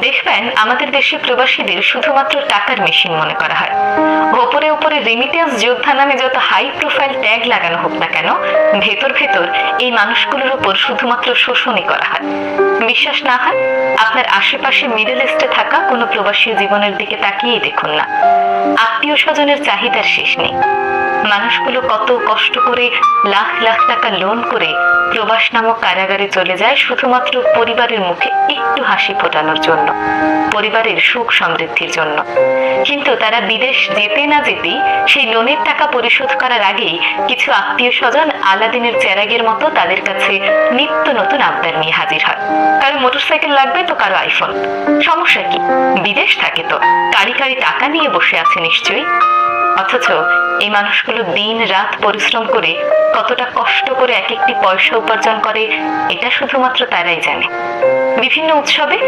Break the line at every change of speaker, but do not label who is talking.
দেখবেন আমাদের দেশে প্রবাসীদের শুধুমাত্র টাকার মেশিন মনে করা হয়। ওপরে ওপরে রেমিটেন্স যোদ্ধা নামে যত হাই প্রোফাইল ট্যাগ লাগানো হোক না কেন, ভেতর ভেতর এই মানুষগুলোর উপর শুধুমাত্র শোষণই করা হয়। বিশ্বাস না হয় আপনার আশেপাশে মিডল ইস্টে থাকা কোনো প্রবাসী জীবনের দিকে তাকিয়েই দেখুন না। আত্মীয় স্বজনের চাহিদার শেষ নেই। মানুষগুলো কত কষ্ট করে লাখ লাখ টাকা লোন করে প্রবাস নামক কারাগারে চলে যায় শুধুমাত্র পরিবারের মুখে একটু হাসি ফোটানোর জন্য, পরিবারের সুখ সমৃদ্ধির জন্য। কিন্তু তারা বিদেশ যেতে না যেতেই সেই লোনের টাকা পরিশোধ করার আগেই কিছু আত্মীয় স্বজন আলাদিনের চেরাগের মতো তাদের কাছে নিত্য নতুন আবদার নিয়ে হাজির হয়। কারো মোটরসাইকেল লাগবে তো কারো আইফোন। সমস্যা কি? বিদেশ থাকে তো, কারি কারি টাকা নিয়ে বসে আছে নিশ্চয়ই। অথচ এই মানুষগুলো দিন রাত পরিশ্রম করে কতটা কষ্ট করে এক একটি পয়সা উপার্জন করে এটা শুধুমাত্র তারাই জানে। বিভিন্ন উৎসবে